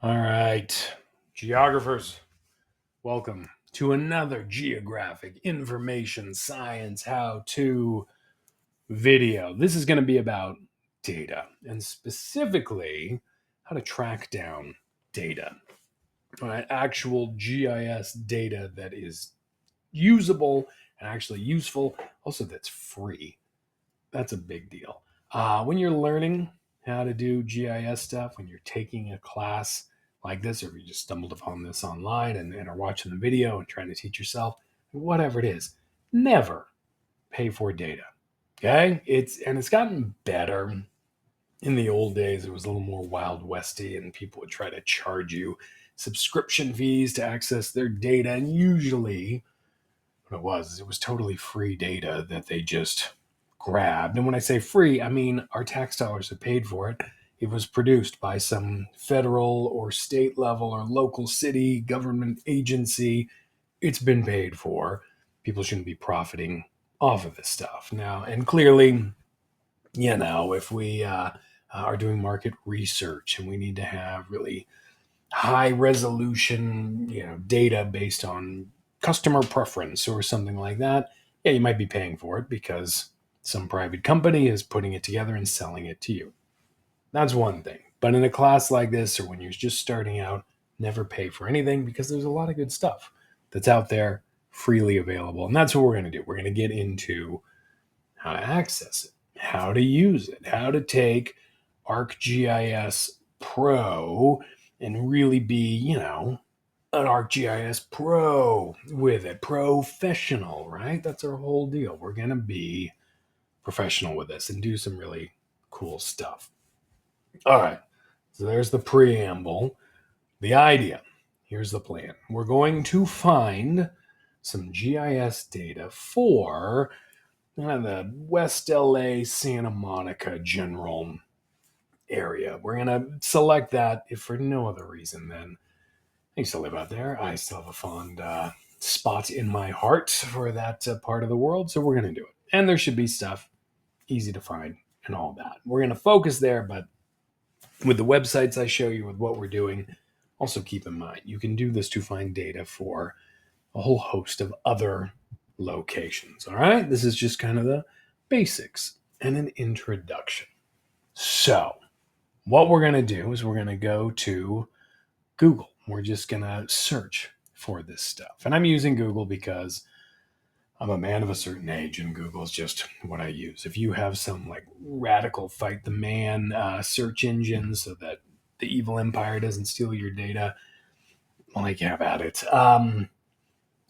All right, geographers, welcome to another geographic information science how-to video. This is going to be about data and specifically how to track down data. All right, actual GIS data that is usable and actually useful, also that's free. That's a big deal. When you're learning how to do GIS stuff, when you're taking a class like this, or if you just stumbled upon this online and are watching the video and trying to teach yourself, whatever it is, never pay for data. Okay? It's gotten better. In the old days, it was a little more wild westy, and people would try to charge you subscription fees to access their data. And usually it was totally free data that they just grabbed. And when I say free, I mean our tax dollars have paid for it. It was produced by some federal or state level or local city government agency. It's been paid for. People shouldn't be profiting off of this stuff now. And clearly, if we are doing market research and we need to have really high resolution, data based on customer preference or something like that, yeah, you might be paying for it because some private company is putting it together and selling it to you. That's one thing. But in a class like this, or when you're just starting out, never pay for anything because there's a lot of good stuff that's out there freely available. And that's what we're going to do. We're going to get into how to access it, how to use it, how to take ArcGIS Pro and really be, an ArcGIS Pro with it, professional, right? That's our whole deal. We're going to be professional with this and do some really cool stuff. All right. So there's the preamble. The idea. Here's the plan. We're going to find some GIS data for the West LA, Santa Monica general area. We're going to select that if for no other reason than I used to live out there. I still have a fond spot in my heart for that part of the world. So we're going to do it. And there should be stuff easy to find and all that. We're going to focus there, but with the websites I show you, with what we're doing, also keep in mind you can do this to find data for a whole host of other locations. All right. This is just kind of the basics and an introduction. So, what we're going to do is we're going to go to Google. We're just going to search for this stuff. And I'm using Google because I'm a man of a certain age, and Google is just what I use. If you have some like radical fight the man search engine so that the evil empire doesn't steal your data, well, like, have at it.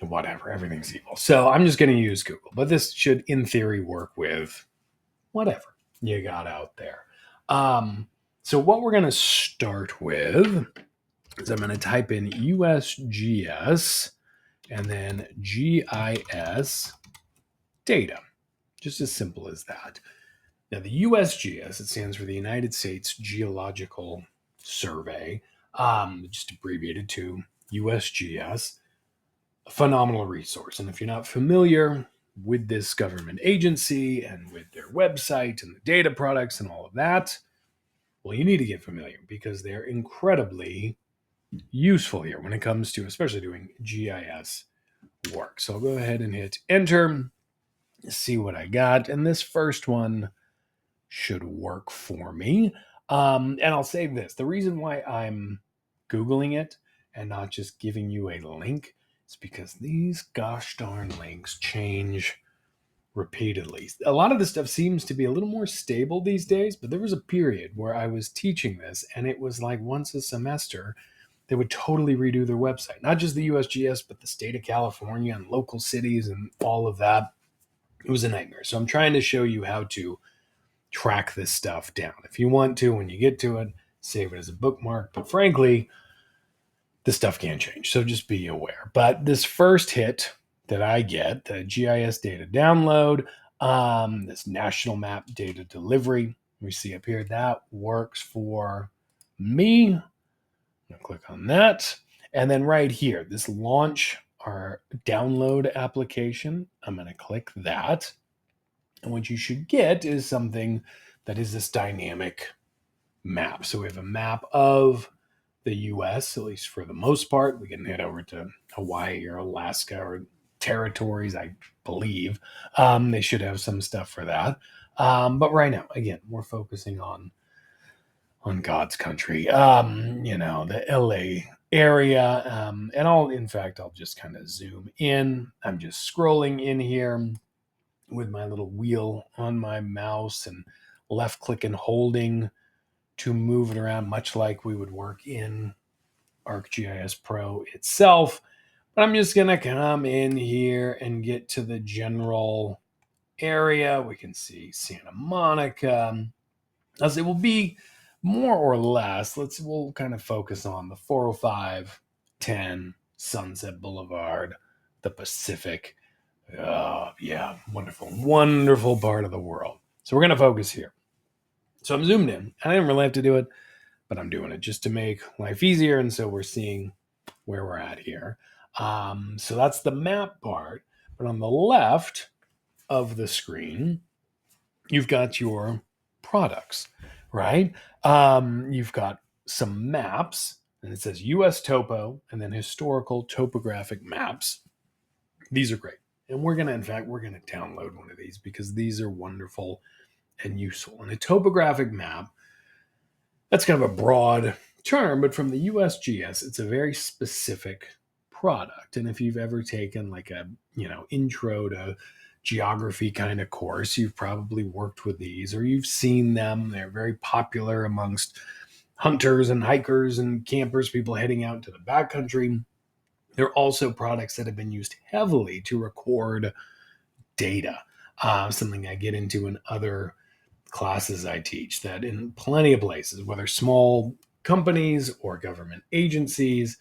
Whatever, everything's evil. So I'm just going to use Google, but this should, in theory, work with whatever you got out there. So what we're going to start with is I'm going to type in USGS and then GIS data. Just as simple as that. Now, the USGS, it stands for the United States Geological Survey, just abbreviated to USGS, a phenomenal resource. And if you're not familiar with this government agency and with their website and the data products and all of that, well, you need to get familiar because they're incredibly useful here when it comes to especially doing GIS work. So I'll go ahead and hit enter, see what I got. And this first one should work for me. And I'll say this, the reason why I'm Googling it and not just giving you a link is because these gosh darn links change repeatedly. A lot of this stuff seems to be a little more stable these days, but there was a period where I was teaching this and it was like once a semester they would totally redo their website. Not just the USGS, but the state of California and local cities and all of that. It was a nightmare. So I'm trying to show you how to track this stuff down. If you want to, when you get to it, save it as a bookmark. But frankly, this stuff can change. So just be aware. But this first hit that I get, the GIS data download, this national map data delivery, we see up here, that works for me. I'm going to click on that. And then right here, this launch our download application, I'm going to click that. And what you should get is something that is this dynamic map. So we have a map of the US, at least for the most part. We can head over to Hawaii or Alaska or territories, I believe. They should have some stuff for that. But right now, again, we're focusing on God's country. The LA area. And in fact, I'll just kind of zoom in. I'm just scrolling in here with my little wheel on my mouse and left click and holding to move it around, much like we would work in ArcGIS Pro itself. But I'm just going to come in here and get to the general area. We can see Santa Monica. As it will be more or less, we'll kind of focus on the 405, 10, Sunset Boulevard, the Pacific. Yeah, wonderful, wonderful part of the world. So we're going to focus here. So I'm zoomed in. I didn't really have to do it, but I'm doing it just to make life easier. And so we're seeing where we're at here. So that's the map part. But on the left of the screen, you've got your products, right? You've got some maps, and it says US Topo and then historical topographic maps. These are great. And we're going to download one of these because these are wonderful and useful. And a topographic map, that's kind of a broad term, but from the USGS, it's a very specific product. And if you've ever taken like a, intro to geography kind of course, you've probably worked with these or you've seen them. They're very popular amongst hunters and hikers and campers, people heading out to the backcountry. They're also products that have been used heavily to record data, something I get into in other classes I teach, that in plenty of places, whether small companies or government agencies,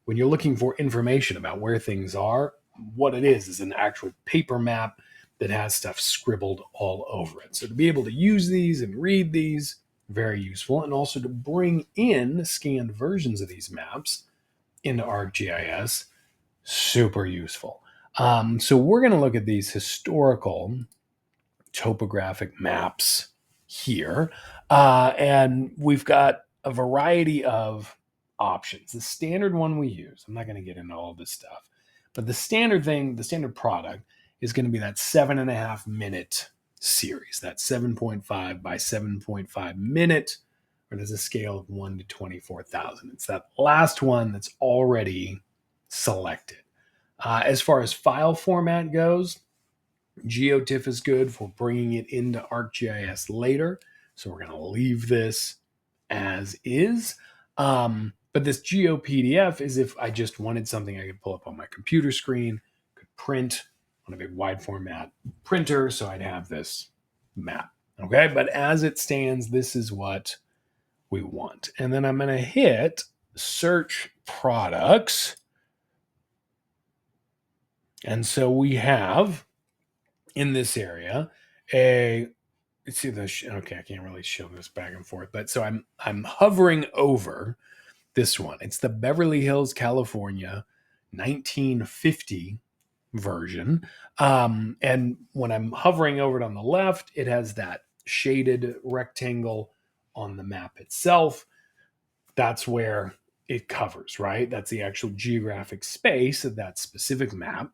when you're looking for information about where things are, what it is an actual paper map that has stuff scribbled all over it. So to be able to use these and read these, very useful. And also to bring in scanned versions of these maps into ArcGIS, super useful. So we're going to look at these historical topographic maps here. And we've got a variety of options. The standard one we use, I'm not going to get into all this stuff, but the standard product is going to be that 7.5 minute series, that 7.5 by 7.5 minute, or there's a scale of 1 to 24,000. It's that last one that's already selected. As far as file format goes, GeoTIFF is good for bringing it into ArcGIS later. So we're going to leave this as is. But this GeoPDF is if I just wanted something I could pull up on my computer screen, could print on a big wide format printer. So I'd have this map. Okay. But as it stands, this is what we want. And then I'm going to hit search products. And so we have in this area okay, I can't really show this back and forth, but so I'm hovering over this one. It's the Beverly Hills, California 1950 version. And when I'm hovering over it on the left, it has that shaded rectangle on the map itself. That's where it covers, right? That's the actual geographic space of that specific map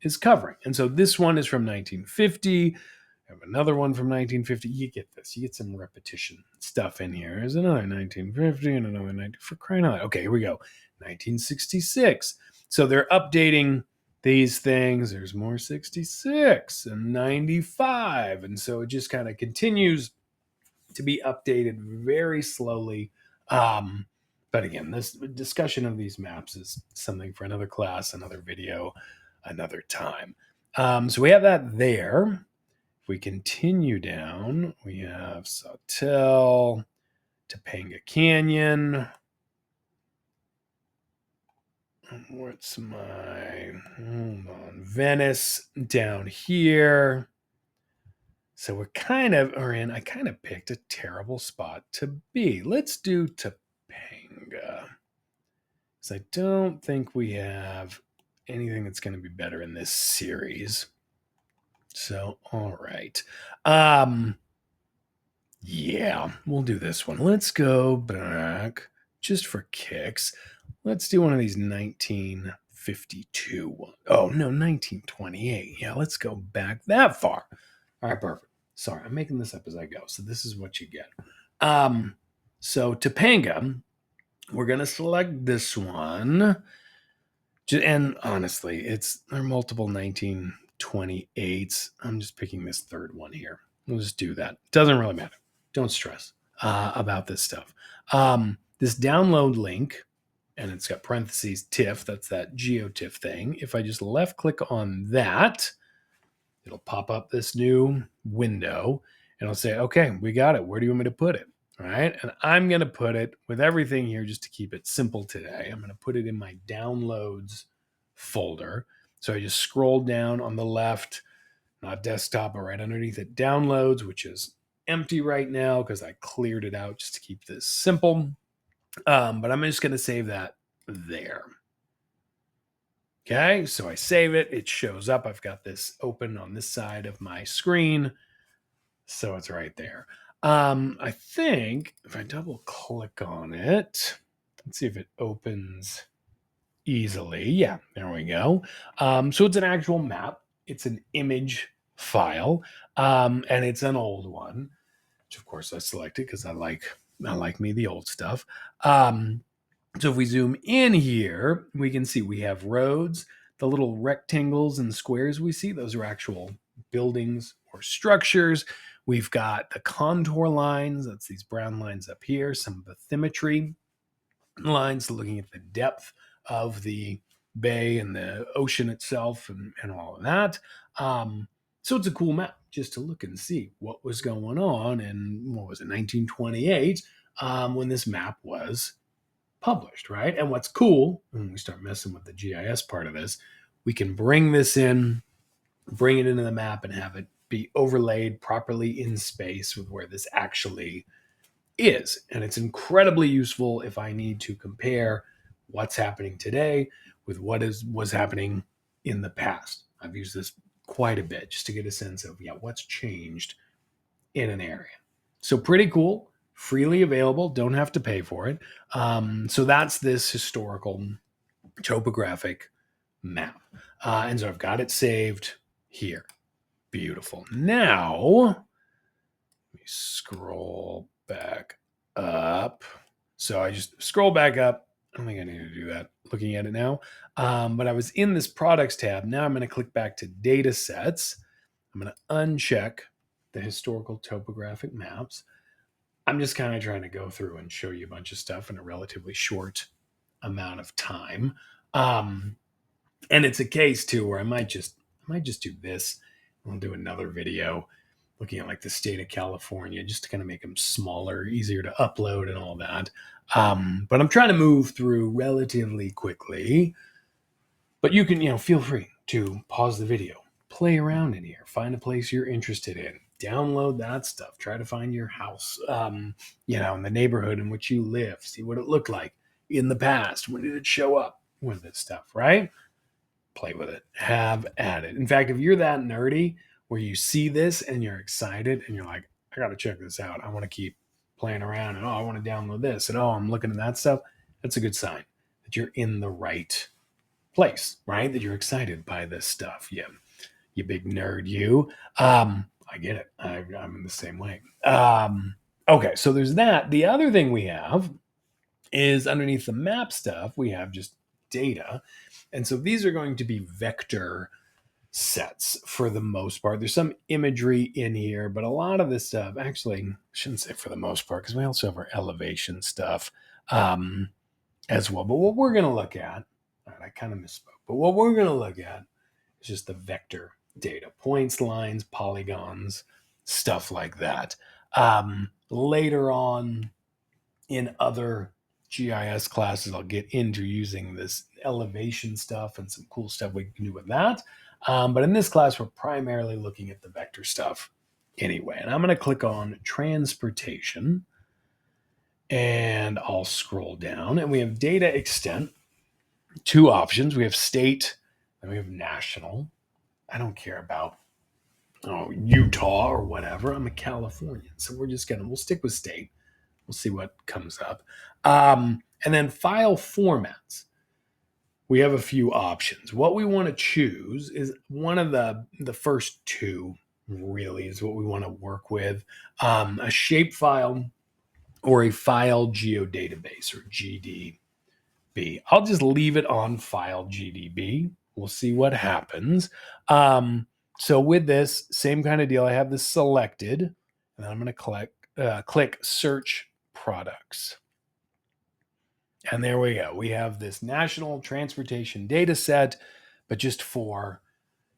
is covering. And so this one is from 1950. I have another one from 1950. You get this. You get some repetition stuff in here. There's another 1950 and another 19 for crying out loud. Okay, here we go. 1966. So they're updating these things. There's more 66 and 95. And so it just kind of continues to be updated very slowly. But again, this discussion of these maps is something for another class, another video, another time. So we have that there. If we continue down, we have Sawtelle, Topanga Canyon. What's my, hold on, Venice down here. So I kind of picked a terrible spot to be. Let's do Topanga. Because I don't think we have anything that's going to be better in this series. So, all right. Yeah, we'll do this one. Let's go back just for kicks, let's do one of these 1952 ones. Oh, no, 1928. Yeah, let's go back that far. All right, perfect. Sorry, I'm making this up as I go. So this is what you get. So Topanga, we're going to select this one. And honestly, there are multiple 1928s. I'm just picking this third one here. We'll just do that. Doesn't really matter. Don't stress about this stuff. This download link, and it's got parentheses TIFF. That's that GeoTIFF thing. If I just left click on that, it'll pop up this new window and it'll say, okay, we got it. Where do you want me to put it? All right. And I'm going to put it with everything here just to keep it simple today. I'm going to put it in my downloads folder. So I just scroll down on the left, not desktop, but right underneath it, downloads, which is empty right now because I cleared it out just to keep this simple. But I'm just going to save that there. Okay, so I save it. It shows up. I've got this open on this side of my screen. So it's right there. I think if I double click on it, let's see if it opens easily. Yeah, there we go. So it's an actual map. It's an image file, and it's an old one, which of course I selected because I like me the old stuff. So if we zoom in here, we can see we have roads. The little rectangles and squares we see, those are actual buildings or structures. We've got the contour lines. That's these brown lines up here. Some bathymetry lines looking at the depth of the bay and the ocean itself and all of that. So it's a cool map just to look and see what was going on in, 1928, when this map was published, right? And what's cool when we start messing with the GIS part of this, we can bring this in, bring it into the map, and have it be overlaid properly in space with where this actually is. And it's incredibly useful if I need to compare what's happening today with what was happening in the past. I've used this quite a bit just to get a sense of what's changed in an area. So pretty cool, freely available, don't have to pay for it. So that's this historical topographic map. And so I've got it saved here. Beautiful. Now, let me scroll back up. So I just scroll back up. I don't think I need to do that looking at it now. But I was in this products tab. Now I'm going to click back to data sets. I'm going to uncheck the historical topographic maps. I'm just kind of trying to go through and show you a bunch of stuff in a relatively short amount of time. And it's a case too where I might just do this. I'll do another video looking at like the state of California just to kind of make them smaller, easier to upload and all that. But I'm trying to move through relatively quickly. But you can, feel free to pause the video, play around in here, find a place you're interested in, download that stuff, try to find your house, in the neighborhood in which you live, see what it looked like in the past. When did it show up with this stuff, right? Play with it, have at it. In fact, if you're that nerdy where you see this and you're excited and you're like, I got to check this out. I want to keep playing around and I want to download this and I'm looking at that stuff. That's a good sign that you're in the right place, right? That you're excited by this stuff. Yeah. You big nerd, you. I get it. I'm in the same way. Okay, so there's that. The other thing we have is underneath the map stuff, we have just data. And so these are going to be vector sets for the most part. There's some imagery in here, but a lot of this stuff, actually, I shouldn't say for the most part, because we also have our elevation stuff as well. But what we're going to look at, all right, I kind of misspoke, but what we're going to look at is just the vector data, points, lines, polygons, stuff like that. Later on in other GIS classes, I'll get into using this elevation stuff and some cool stuff we can do with that. But in this class, we're primarily looking at the vector stuff anyway. And I'm going to click on transportation and I'll scroll down and we have data extent, two options. We have state and we have national. I don't care about Utah or whatever. I'm a Californian. So we'll stick with state. We'll see what comes up. And And then file formats. We have a few options. What we want to choose is one of the first two, really, is what we want to work with. A shapefile or a file geodatabase, or GDB. I'll just leave it on file GDB. We'll see what happens. So with this, same kind of deal. I have this selected, and then I'm going to click search products. And there we go. We have this national transportation data set, but just for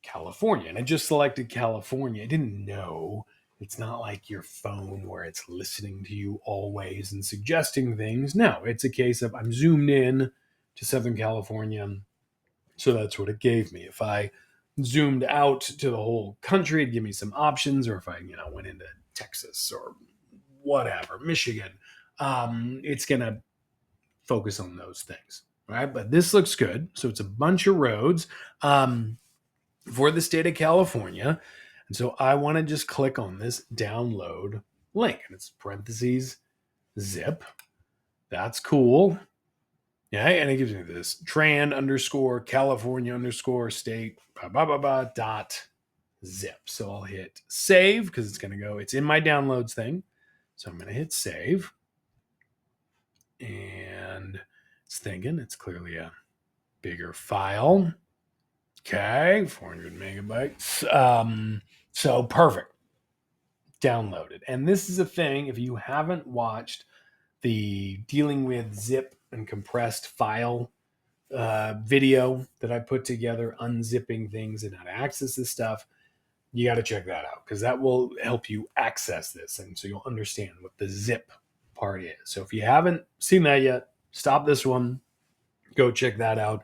California. And I just selected California. I didn't know. It's not like your phone where it's listening to you always and suggesting things. No, it's a case of I'm zoomed in to Southern California. So that's what it gave me. If I zoomed out to the whole country, it'd give me some options. Or if I, went into Texas or whatever, Michigan, it's going to focus on those things, right? But this looks good. So it's a bunch of roads for the state of California. And so I want to just click on this download link, and it's parentheses zip. That's cool. Yeah, and it gives me this Tran _ California _ state dot zip. So I'll hit save because it's going to go, it's in my downloads thing. So I'm going to hit save. And it's thinking it's clearly a bigger file. Okay, 400 megabytes. So perfect. Downloaded. And this is a thing, if you haven't watched the dealing with zip and compressed file video that I put together, unzipping things and how to access this stuff, you got to check that out because that will help you access this. And so you'll understand what the zip part is. So if you haven't seen that yet, stop this one, go check that out,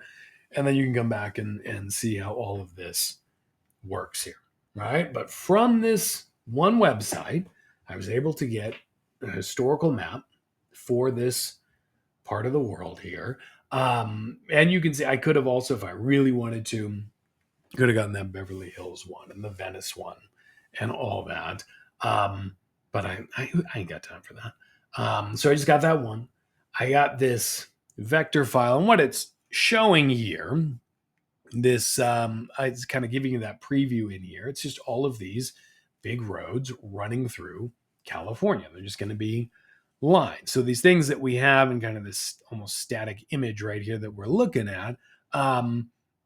and then you can come back and see how all of this works here, right? But from this one website, I was able to get a historical map for this part of the world here. And you can see I could have also, if I really wanted to, could have gotten that Beverly Hills one and the Venice one and all that. But I ain't got time for that. So I just got that one. I got this vector file, and what it's showing here, this it's kind of giving you that preview in here. It's just all of these big roads running through California. They're just going to be lines. So these things that we have in kind of this almost static image right here that we're looking at,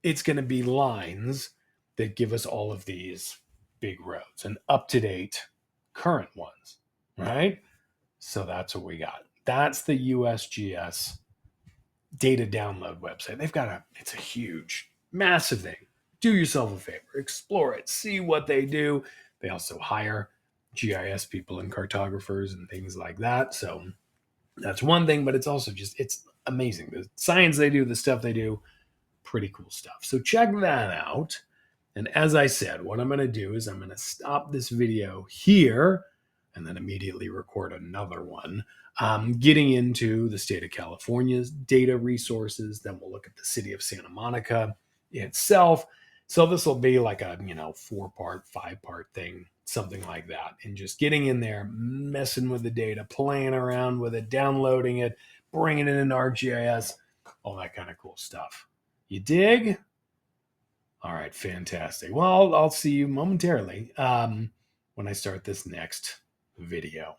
it's going to be lines that give us all of these big roads and up-to-date current ones, right? So that's what we got. That's the USGS data download website. It's a huge, massive thing. Do yourself a favor, explore it, see what they do. They also hire GIS people and cartographers and things like that. So that's one thing, but it's also it's amazing. The science they do, the stuff they do, pretty cool stuff. So check that out. And as I said, what I'm going to do is I'm going to stop this video here and then immediately record another one, getting into the state of California's data resources. Then we'll look at the city of Santa Monica itself. So this will be like a 4-part, 5-part thing, something like that. And just getting in there, messing with the data, playing around with it, downloading it, bringing it into ArcGIS, all that kind of cool stuff. You dig? All right, fantastic. Well, I'll see you momentarily when I start this next video.